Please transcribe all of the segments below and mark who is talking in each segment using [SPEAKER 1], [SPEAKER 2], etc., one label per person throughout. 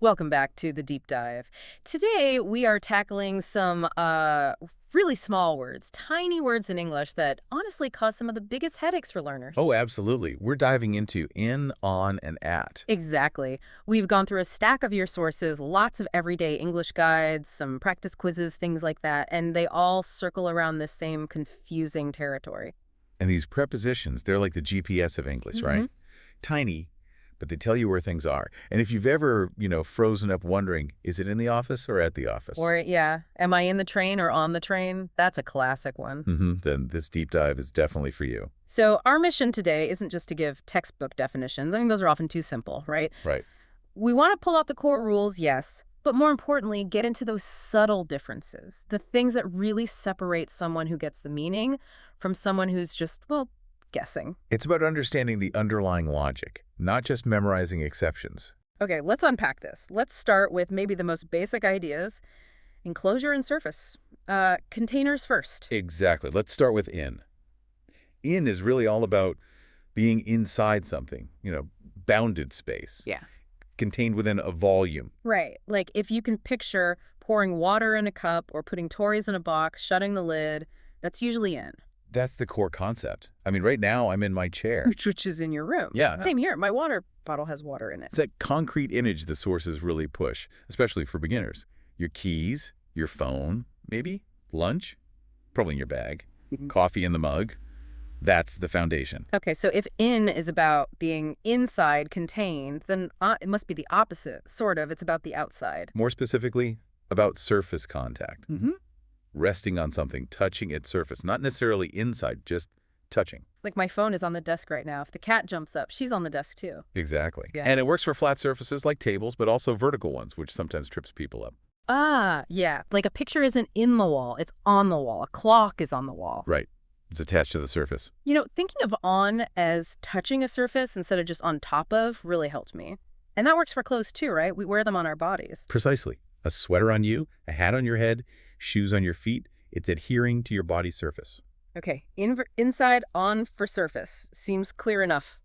[SPEAKER 1] Welcome back to the deep dive. Today we are tackling some really small words, tiny words in English that honestly cause some of the biggest headaches for
[SPEAKER 2] Oh,
[SPEAKER 1] learners.
[SPEAKER 2] absolutely. We're diving into in, on, and at.
[SPEAKER 1] Exactly. We've gone through a stack of your sources, lots of everyday English guides, some practice quizzes, things like that, and they all circle around this same confusing territory.
[SPEAKER 2] And these prepositions, they're like the GPS of English,
[SPEAKER 1] Hmm.
[SPEAKER 2] right? Tiny, but they tell you where things are. And if you've ever, frozen up wondering, is it in the office or at the office?
[SPEAKER 1] Or, yeah, am I in the train or on the train? That's a classic one.
[SPEAKER 2] Then this deep dive is definitely for you.
[SPEAKER 1] So our mission today isn't just to give textbook definitions. I mean, those are often too simple, right?
[SPEAKER 2] Right.
[SPEAKER 1] We want to pull out the core rules, yes, but more importantly, get into those subtle differences, the things that really separate someone who gets the meaning from someone who's just, well, guessing.
[SPEAKER 2] It's about understanding the underlying logic, not just memorizing exceptions.
[SPEAKER 1] Okay, let's unpack this. Let's start with maybe the most basic ideas, enclosure and surface. Containers first.
[SPEAKER 2] Exactly. Let's start with in. In is really all about being inside something, bounded space,
[SPEAKER 1] Yeah.
[SPEAKER 2] contained within a volume.
[SPEAKER 1] Right. Like if you can picture pouring water in a cup or putting Tories in a box, shutting the lid, that's usually in.
[SPEAKER 2] That's the core concept. I mean, right now I'm in my chair.
[SPEAKER 1] Which is in your room.
[SPEAKER 2] Yeah.
[SPEAKER 1] Same here. My water bottle has water in it.
[SPEAKER 2] It's that concrete image the sources really push, especially for beginners. Your keys, your phone, maybe, lunch, probably in your bag, coffee in the mug. That's the foundation.
[SPEAKER 1] Okay, so if in is about being inside, contained, then it must be the opposite, sort of. It's about the outside.
[SPEAKER 2] More specifically, about surface contact.
[SPEAKER 1] Mm-hmm.
[SPEAKER 2] Resting on something, touching its surface, not necessarily inside, just touching.
[SPEAKER 1] Like my phone is on the desk right now. If the cat jumps up, she's on the desk too.
[SPEAKER 2] Exactly.
[SPEAKER 1] Yeah.
[SPEAKER 2] And it works for flat surfaces like tables, but also vertical ones, which sometimes trips people up.
[SPEAKER 1] Ah, yeah. Like a picture isn't in the wall, it's on the wall. A clock is on the wall.
[SPEAKER 2] Right. It's attached to the surface.
[SPEAKER 1] Thinking of on as touching a surface instead of just on top of really helped me. And that works for clothes too, right? We wear them on our bodies.
[SPEAKER 2] Precisely. A sweater on you, a hat on your head, shoes on your feet. It's adhering to your body surface.
[SPEAKER 1] Okay, inside, on for surface. Seems clear enough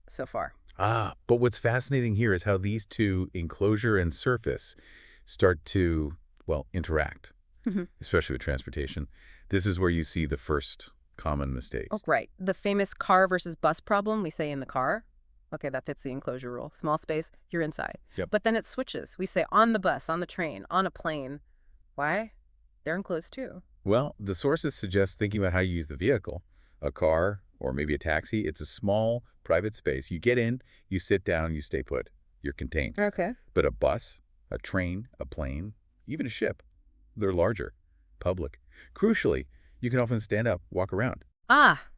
[SPEAKER 1] so far.
[SPEAKER 2] But what's fascinating here is how these two, enclosure and surface, start to, well, interact,
[SPEAKER 1] Mhm.
[SPEAKER 2] especially with transportation. This is where you see the first common
[SPEAKER 1] Oh,
[SPEAKER 2] mistakes.
[SPEAKER 1] right. The famous car versus bus problem, we say in the car. Okay, that fits the enclosure rule. Small space, you're inside.
[SPEAKER 2] Yep.
[SPEAKER 1] But then it switches. We say on the bus, on the train, on a plane. Why? They're enclosed too.
[SPEAKER 2] Well, the sources suggest thinking about how you use the vehicle, a car or maybe a taxi. It's a small, private space. You get in, you sit down, you stay put. You're contained.
[SPEAKER 1] Okay.
[SPEAKER 2] But a bus, a train, a plane, even a ship, they're larger, public. Crucially, you can often stand up, walk around.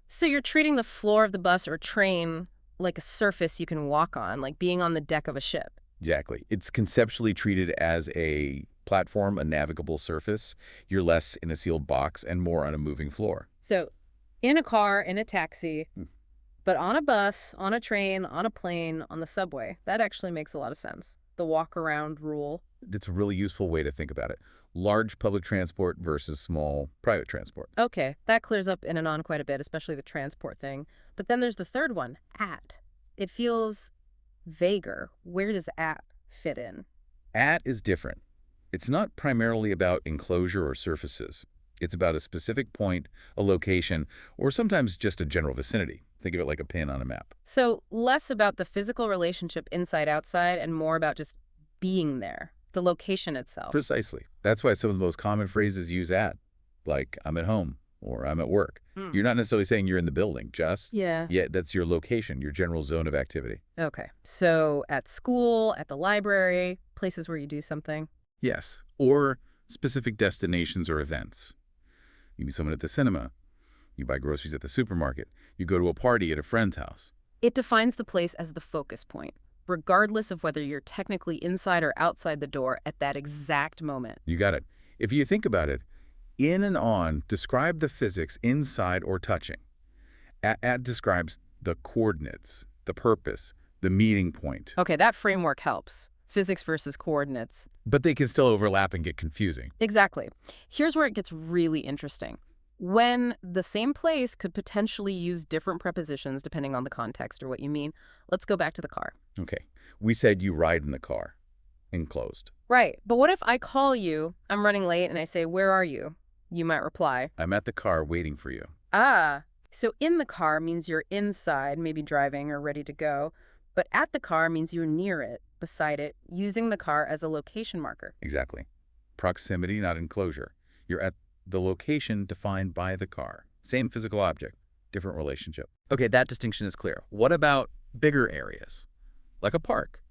[SPEAKER 1] So you're treating the floor of the bus or train like a surface you can walk on, like being on the deck of a ship.
[SPEAKER 2] Exactly. It's conceptually treated as a platform, a navigable surface. You're less in a sealed box and more on a moving floor.
[SPEAKER 1] So in a car, in a taxi, but on a bus, on a train, on a plane, on the subway. That actually makes a lot of sense. The walk around rule.
[SPEAKER 2] It's a really useful way to think about it. Large public transport versus small private transport.
[SPEAKER 1] Okay, that clears up in and on quite a bit, especially the transport thing. But then there's the third one, at. It feels vaguer. Where does at fit in?
[SPEAKER 2] At is different. It's not primarily about enclosure or surfaces. It's about a specific point, a location, or sometimes just a general vicinity. Think of it like a pin on a map.
[SPEAKER 1] So less about the physical relationship inside-outside and more about just being there, the location itself.
[SPEAKER 2] Precisely. That's why some of the most common phrases use at, like I'm at home or I'm at work. You're not necessarily saying you're in the building, just,
[SPEAKER 1] Yeah.
[SPEAKER 2] that's your location, your general zone of activity.
[SPEAKER 1] Okay. So at school, at the library, places where you do something.
[SPEAKER 2] Yes. Or specific destinations or events. You meet someone at the cinema. You buy groceries at the supermarket. You go to a party at a friend's house.
[SPEAKER 1] It defines the place as the focus point, regardless of whether you're technically inside or outside the door at that exact moment.
[SPEAKER 2] You got it. If you think about it, in and on describe the physics inside or touching. At describes the coordinates, the purpose, the meeting point.
[SPEAKER 1] Okay, that framework helps. Physics versus coordinates.
[SPEAKER 2] But they can still overlap and get confusing.
[SPEAKER 1] Exactly. Here's where it gets really interesting. When the same place could potentially use different prepositions depending on the context or what you mean. Let's go back to the car.
[SPEAKER 2] Okay. We said you ride in the car. enclosed.
[SPEAKER 1] Right. But what if I call you, I'm running late, and I say, "Where are you?" You might reply,
[SPEAKER 2] I'm at the car waiting for you.
[SPEAKER 1] "Ah." So in the car means you're inside, maybe driving or ready to go. But at the car means you're near it, beside it, using the car as a location marker.
[SPEAKER 2] Exactly. Proximity, not enclosure. You're at the location defined by the car. Same physical object, different relationship.
[SPEAKER 3] Okay, that distinction is clear. What about bigger areas?
[SPEAKER 2] Like a park.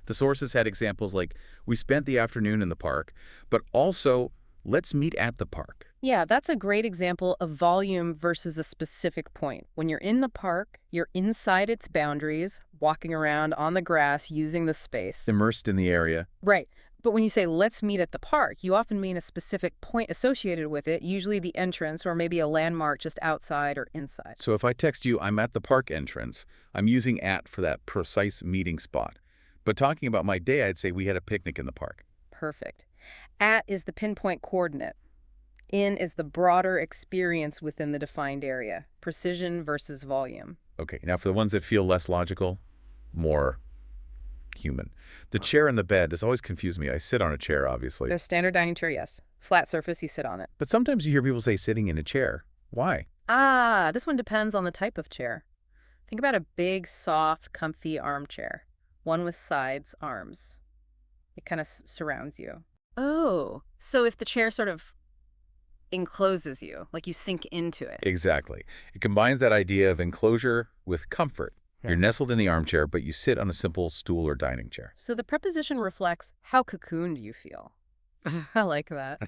[SPEAKER 2] The sources had examples like, we spent the afternoon in the park, but also, let's meet at the park.
[SPEAKER 1] Yeah, that's a great example of volume versus a specific point. When you're in the park, you're inside its boundaries, walking around on the grass, using the space.
[SPEAKER 2] Immersed in the area.
[SPEAKER 1] Right. But when you say, "let's meet at the park," you often mean a specific point associated with it, usually the entrance or maybe a landmark just outside or inside.
[SPEAKER 2] So if I text you, I'm at the park entrance, I'm using at for that precise meeting spot. But talking about my day, I'd say we had a picnic in the park.
[SPEAKER 1] Perfect. At is the pinpoint coordinate. In is the broader experience within the defined area. Precision versus volume.
[SPEAKER 2] Okay, now for the ones that feel less logical, more human. The chair and the bed, this always confused me. I sit on a chair, obviously.
[SPEAKER 1] There's standard dining chair, yes. Flat surface, you sit on it.
[SPEAKER 2] But sometimes you hear people say sitting in a chair. Why?
[SPEAKER 1] Ah, this one depends on the type of chair. Think about a big, soft, comfy armchair. One with sides, arms. It kind of surrounds you. Oh, so if the chair sort of encloses you, like you sink into it.
[SPEAKER 2] Exactly. It combines that idea of enclosure with comfort. You're nestled in the armchair, but you sit on a simple stool or dining chair.
[SPEAKER 1] So the preposition reflects how cocooned you feel. I like that.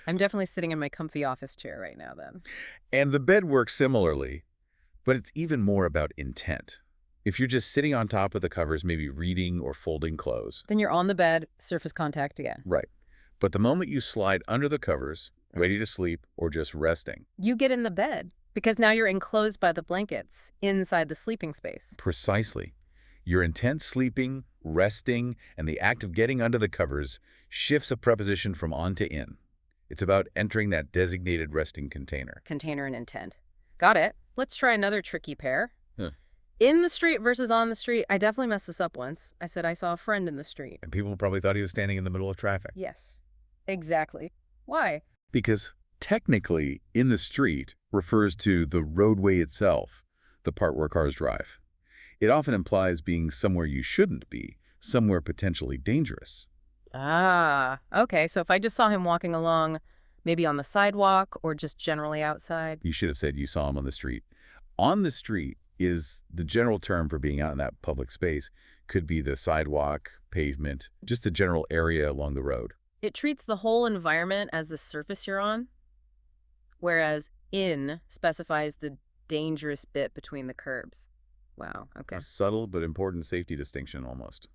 [SPEAKER 1] I'm definitely sitting in my comfy office chair right now then.
[SPEAKER 2] And the bed works similarly, but it's even more about intent. If you're just sitting on top of the covers, maybe reading or folding clothes.
[SPEAKER 1] Then you're on the bed, surface contact again.
[SPEAKER 2] Right. But the moment you slide under the covers, ready to sleep or just resting.
[SPEAKER 1] You get in the bed because now you're enclosed by the blankets inside the sleeping space.
[SPEAKER 2] Precisely. Your intent sleeping, resting, and the act of getting under the covers shifts a preposition from on to in. It's about entering that designated resting container.
[SPEAKER 1] Container and intent. Got it. Let's try another tricky pair.
[SPEAKER 2] Huh.
[SPEAKER 1] In the street versus on the street. I definitely messed this up once. I said I saw a friend in the street.
[SPEAKER 2] And people probably thought he was standing in the middle of traffic.
[SPEAKER 1] Yes, exactly. Why?
[SPEAKER 2] Because technically, in the street refers to the roadway itself, the part where cars drive. It often implies being somewhere you shouldn't be, somewhere potentially dangerous.
[SPEAKER 1] Ah, okay. So if I just saw him walking along, maybe on the sidewalk or just generally outside.
[SPEAKER 2] You should have said you saw him on the street. On the street is the general term for being out in that public space. Could be the sidewalk, pavement, just the general area along the road.
[SPEAKER 1] It treats the whole environment as the surface you're on, whereas in specifies the dangerous bit between the curbs. Wow, okay.
[SPEAKER 2] A subtle but important safety distinction almost.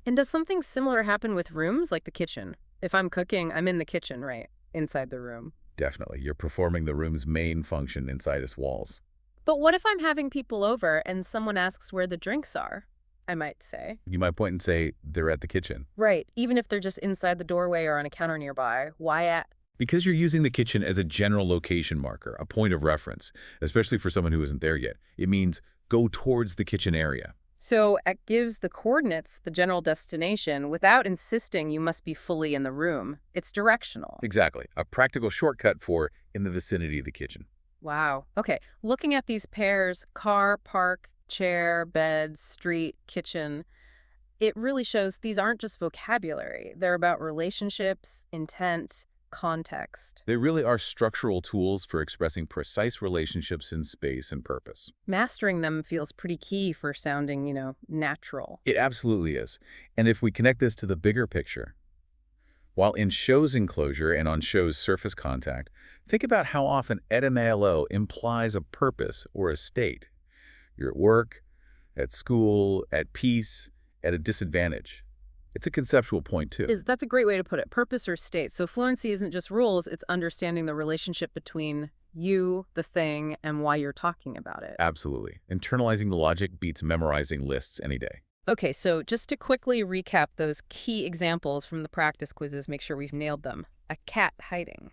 [SPEAKER 1] And does something similar happen with rooms, like the kitchen? If I'm cooking, I'm in the kitchen, right? Inside the room.
[SPEAKER 2] Definitely. You're performing the room's main function inside its walls.
[SPEAKER 1] But what if I'm having people over and someone asks where the drinks are? I might say.
[SPEAKER 2] You might point and say, they're at the kitchen.
[SPEAKER 1] Right, even if they're just inside the doorway or on a counter nearby. Why at?
[SPEAKER 2] Because you're using the kitchen as a general location marker, a point of reference, especially for someone who isn't there yet. It means go towards the kitchen area.
[SPEAKER 1] So it gives the coordinates the general destination without insisting you must be fully in the room. It's directional.
[SPEAKER 2] Exactly. A practical shortcut for in the vicinity of the kitchen.
[SPEAKER 1] Wow. Okay, looking at these pairs, car, park, chair, bed, street, kitchen, it really shows these aren't just vocabulary. They're about relationships, intent, context.
[SPEAKER 2] They really are structural tools for expressing precise relationships in space and purpose.
[SPEAKER 1] Mastering them feels pretty key for sounding, natural.
[SPEAKER 2] It absolutely is. And if we connect this to the bigger picture, while in show's enclosure and on show's surface contact, think about how often etymolo implies a purpose or a state. You're at work, at school, at peace, at a disadvantage. It's a conceptual point, too.
[SPEAKER 1] That's a great way to put it. Purpose or state. So fluency isn't just rules, it's understanding the relationship between you, the thing, and why you're talking about it.
[SPEAKER 2] Absolutely. Internalizing the logic beats memorizing lists any day.
[SPEAKER 1] Okay, so just to quickly recap those key examples from the practice quizzes, make sure we've nailed them. A cat hiding.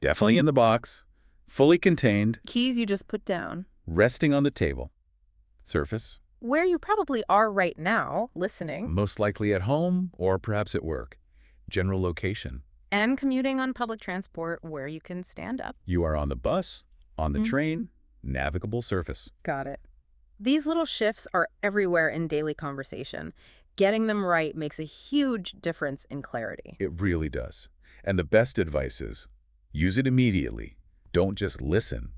[SPEAKER 2] Definitely in the box, fully contained,
[SPEAKER 1] Keys you just put down.
[SPEAKER 2] resting on the table. Surface,
[SPEAKER 1] where you probably are right now, listening,
[SPEAKER 2] Most likely at home or perhaps at work. General location.
[SPEAKER 1] and commuting on public transport where you can stand up.
[SPEAKER 2] You are on the bus, on the
[SPEAKER 1] Mhm.
[SPEAKER 2] train, navigable surface.
[SPEAKER 1] Got it. These little shifts are everywhere in daily conversation. Getting them right makes a huge difference in clarity.
[SPEAKER 2] It really does. And the best advice is, use it immediately. Don't just listen.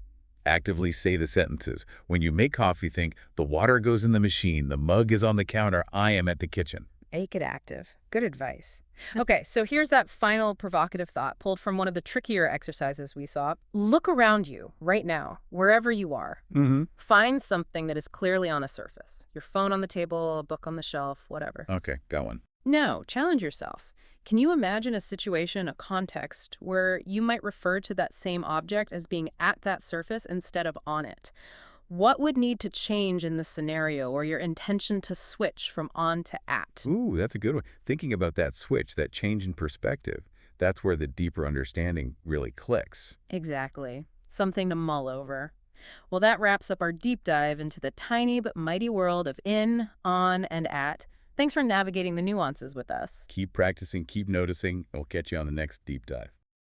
[SPEAKER 2] Actively say the sentences. When you make coffee, think, the water goes in the machine, the mug is on the counter, I am at the kitchen.
[SPEAKER 1] Make it active. Good advice. Okay, so here's that final provocative thought pulled from one of the trickier exercises we saw. Look around you right now, wherever you are.
[SPEAKER 2] Mm-hmm.
[SPEAKER 1] Find something that is clearly on a surface. Your phone on the table, a book on the shelf, whatever.
[SPEAKER 2] Okay, got one.
[SPEAKER 1] Now, challenge yourself. Can you imagine a situation, a context, where you might refer to that same object as being at that surface instead of on it? What would need to change in the scenario or your intention to switch from on to at?
[SPEAKER 2] Ooh, that's a good one. Thinking about that switch, that change in perspective, that's where the deeper understanding really clicks.
[SPEAKER 1] Exactly. Something to mull over. Well, that wraps up our deep dive into the tiny but mighty world of in, on, and at. Thanks for navigating the nuances with us.
[SPEAKER 2] Keep practicing, keep noticing, and we'll catch you on the next deep dive.